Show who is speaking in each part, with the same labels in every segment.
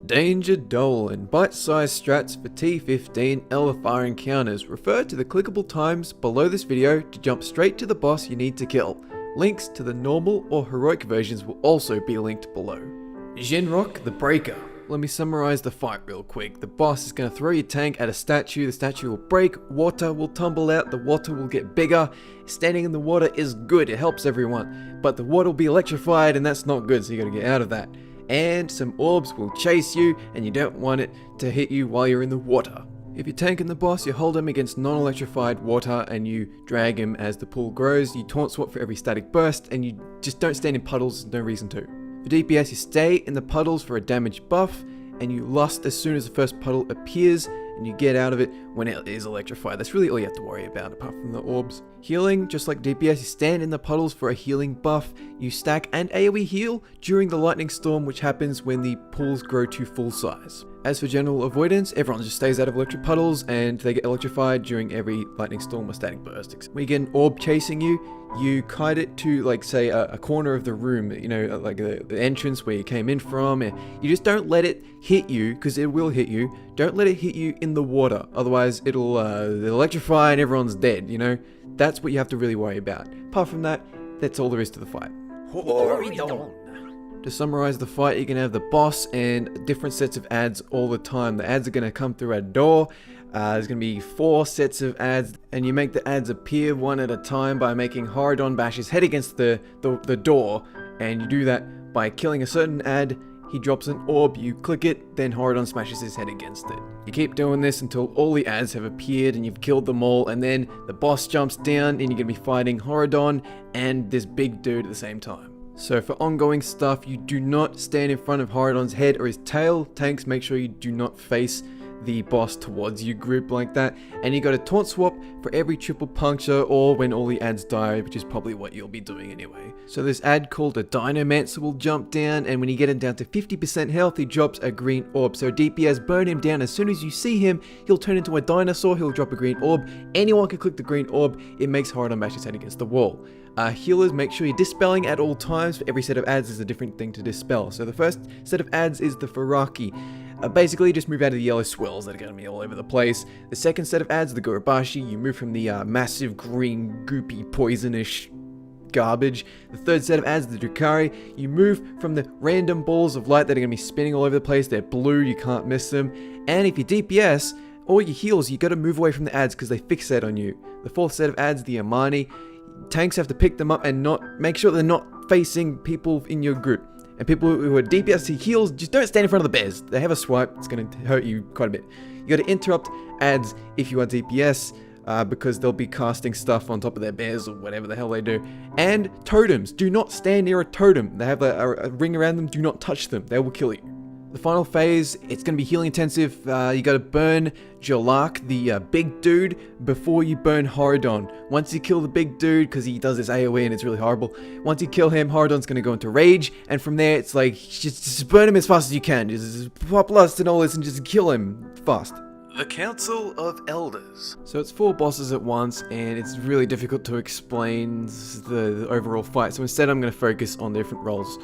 Speaker 1: Danger Dolan, bite-sized strats for T15 LFR encounters. Refer to the clickable times below this video to jump straight to the boss you need to kill. Links to the normal or heroic versions will also be linked below. Jin'rokh the Breaker. Let me summarize the fight real quick. The boss is going to throw your tank at a statue, the statue will break, water will tumble out, the water will get bigger. Standing in the water is good, it helps everyone, but the water will be electrified and that's not good, so you got to get out of that. And some orbs will chase you and you don't want it to hit you while you're in the water. If you're tanking the boss, you hold him against non-electrified water and you drag him as the pool grows. You taunt swap for every static burst and you just don't stand in puddles, no reason to. For DPS, you stay in the puddles for a damage buff and you lust as soon as the first puddle appears and you get out of it when it is electrified. That's really all you have to worry about apart from the orbs. Healing, just like DPS, you stand in the puddles for a healing buff. You stack and AoE heal during the lightning storm, which happens when the pools grow to full size. As for general avoidance, everyone just stays out of electric puddles and they get electrified during every lightning storm or static burst. When you get an orb chasing you, you kite it to, like, say, a corner of the room, you know, like the entrance where you came in from. And you just don't let it hit you, because it will hit you. Don't let it hit you in the water, otherwise it'll electrify and everyone's dead, you know? That's what you have to really worry about. Apart from that, that's all there is to the fight.
Speaker 2: Horridon.
Speaker 1: To summarize the fight, you can have the boss and different sets of ads all the time. The ads are going to come through a door. There's going to be 4 sets of ads, and you make the ads appear one at a time by making Horridon bash his head against the door, and you do that by killing a certain ad. He drops an orb, you click it, then Horridon smashes his head against it. You keep doing this until all the ads have appeared and you've killed them all, and then the boss jumps down and you're going to be fighting Horridon and this big dude at the same time. So for ongoing stuff, you do not stand in front of Horridon's head or his tail. Tanks, make sure you do not face the boss towards you group like that, and you got to taunt swap for every triple puncture or when all the ads die, which is probably what you'll be doing anyway. So this ad called a Dinomancer will jump down, and when you get him down to 50% health, he drops a green orb. So DPS, burn him down. As soon as you see him, he'll turn into a dinosaur, he'll drop a green orb. Anyone can click the green orb, it makes Horridon bash his head against the wall. Healers, make sure you're dispelling at all times. For every set of ads is a different thing to dispel. So the first set of ads is the Faraki. Basically, just move out of the yellow swirls that are going to be all over the place. The second set of ads, the Gorobashi, you move from the massive green, goopy, poisonish garbage. The third set of ads, the Drakari, you move from the random balls of light that are going to be spinning all over the place. They're blue, you can't miss them. And if you DPS, or your heals, you got to move away from the ads because they fixate on you. The fourth set of ads, the Amani, tanks have to pick them up and not make sure they're not facing people in your group. And people who are DPS heals, just don't stand in front of the bears. They have a swipe, it's going to hurt you quite a bit. You got to interrupt ads if you are DPS, because they'll be casting stuff on top of their bears or whatever the hell they do. And totems, do not stand near a totem. They have a ring around them, do not touch them, they will kill you. The final phase, it's going to be healing intensive. You got to burn Jin'rokh, the big dude, before you burn Horridon. Once you kill the big dude, because he does this AoE and it's really horrible, once you kill him, Horridon's going to go into rage, and from there it's like, just burn him as fast as you can. Just pop lust and all this and just kill him fast.
Speaker 2: The Council of Elders.
Speaker 1: So it's 4 bosses at once, and it's really difficult to explain the overall fight, so instead I'm going to focus on the different roles.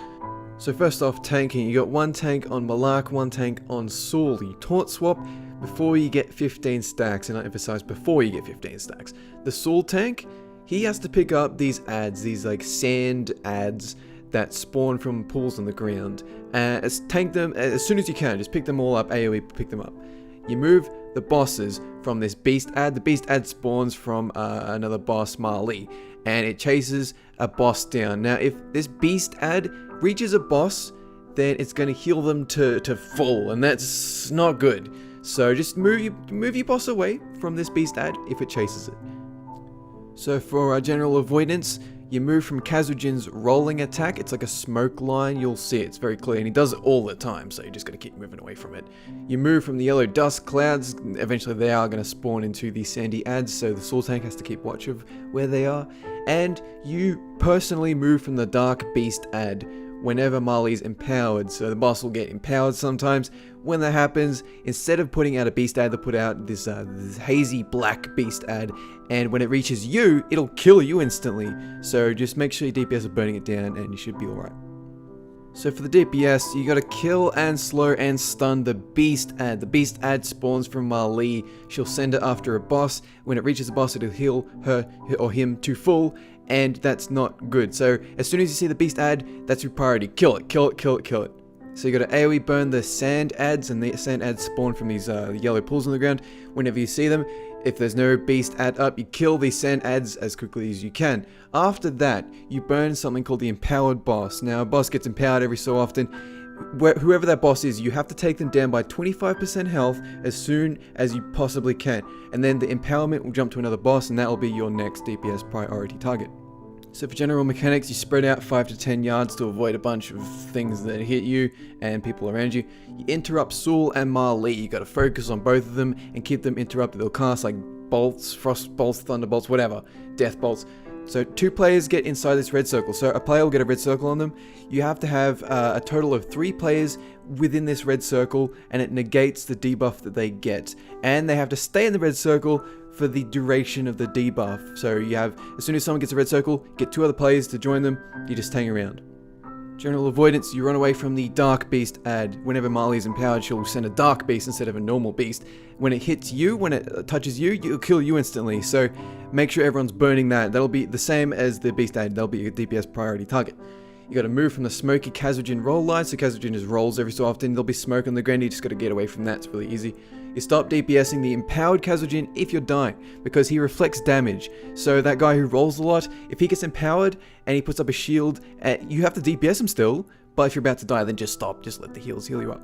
Speaker 1: So first off, tanking. You got 1 tank on Malak, 1 tank on Saul. You taunt swap before you get 15 stacks, and I emphasize before you get 15 stacks. The Saul tank, he has to pick up these ads, these like sand ads that spawn from pools on the ground. Tank them as soon as you can, just pick them all up, AoE, pick them up. You move the bosses from this beast ad. The beast ad spawns from another boss, Marley, and it chases a boss down. Now if this beast ad reaches a boss, then it's going to heal them to full, and that's not good. So just move your boss away from this beast ad if it chases it. So for general avoidance, you move from Kazujin's rolling attack. It's like a smoke line, you'll see it, it's very clear, and he does it all the time, so you just got to keep moving away from it. You move from the yellow dust clouds. Eventually they are going to spawn into the sandy ads, so the Saul tank has to keep watch of where they are. And you personally move from the dark beast ad whenever Marley's empowered, so the boss will get empowered sometimes. When that happens, instead of putting out a beast ad, they'll put out this hazy black beast ad, and when it reaches you, it'll kill you instantly. So just make sure your DPS are burning it down and you should be alright. So for the DPS, you gotta kill and slow and stun the beast ad. The beast ad spawns from Marley. She'll send it after a boss. When it reaches the boss, it'll heal her or him to full, and that's not good. So as soon as you see the beast ad, that's your priority. Kill it, kill it, kill it, kill it. So you gotta AoE burn the sand ads, and the sand ads spawn from these yellow pools on the ground. Whenever you see them, if there's no beast ad up, you kill these sand ads as quickly as you can. After that, you burn something called the empowered boss. Now, a boss gets empowered every so often. Whoever that boss is, you have to take them down by 25% health as soon as you possibly can. And then the empowerment will jump to another boss, and that will be your next DPS priority target. So for general mechanics, you spread out 5 to 10 yards to avoid a bunch of things that hit you and people around you. You interrupt Sul and Marley. You gotta focus on both of them and keep them interrupted. They'll cast like bolts, frost bolts, thunder bolts, whatever, death bolts. So 2 players get inside this red circle. So a player will get a red circle on them. You have to have a total of 3 players within this red circle, and it negates the debuff that they get. And they have to stay in the red circle for the duration of the debuff. So you have, as soon as someone gets a red circle, get 2 other players to join them, you just hang around. General avoidance, you run away from the dark beast ad. Whenever Marley is empowered, she'll send a dark beast instead of a normal beast. When it hits you, when it touches you, it'll kill you instantly. So make sure everyone's burning that. That'll be the same as the beast ad. That'll be your DPS priority target. You gotta move from the smoky Kazujin roll line. So Kazujin just rolls every so often. There'll be smoke on the ground. You just gotta get away from that. It's really easy. You stop DPSing the empowered Kazujin if you're dying, because he reflects damage. So that guy who rolls a lot, if he gets empowered and he puts up a shield, you have to DPS him still, but if you're about to die, then just stop. Just let the heals heal you up.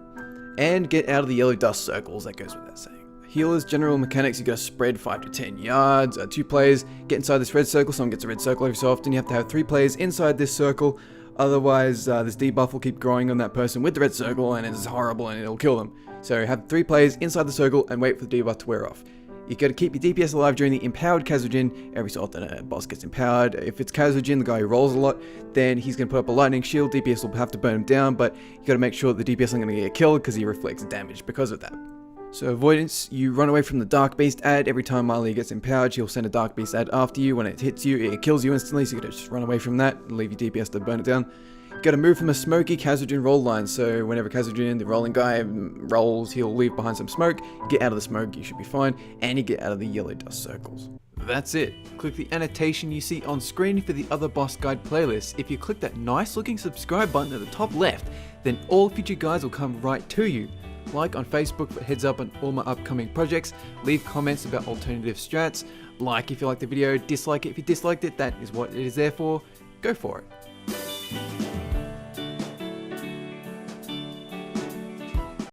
Speaker 1: And get out of the yellow dust circles. That goes without saying. Healers, general mechanics, you gotta spread 5 to 10 yards. 2 players get inside this red circle. Someone gets a red circle every so often. You have to have 3 players inside this circle. Otherwise, this debuff will keep growing on that person with the red circle, and it's horrible and it'll kill them. So have 3 players inside the circle and wait for the debuff to wear off. You gotta keep your DPS alive during the empowered Kazujin. Every so often a boss gets empowered. If it's Kazujin, the guy who rolls a lot, then he's gonna put up a lightning shield. DPS will have to burn him down, but you gotta make sure the DPS isn't gonna get killed because he reflects damage because of that. So avoidance, you run away from the Dark Beast ad. Every time Marley gets empowered, she'll send a Dark Beast ad after you. When it hits you, it kills you instantly, so you gotta just run away from that and leave your DPS to burn it down. You gotta move from a smoky Kazujin roll line, so whenever Kazujin, the rolling guy, rolls, he'll leave behind some smoke. You get out of the smoke, you should be fine, and you get out of the yellow dust circles. That's it. Click the annotation you see on screen for the other boss guide playlist. If you click that nice looking subscribe button at the top left, then all future guides will come right to you. Like on Facebook for heads up on all my upcoming projects. Leave comments about alternative strats. Like if you liked the video, dislike it if you disliked it. That is what it is there for. Go for it.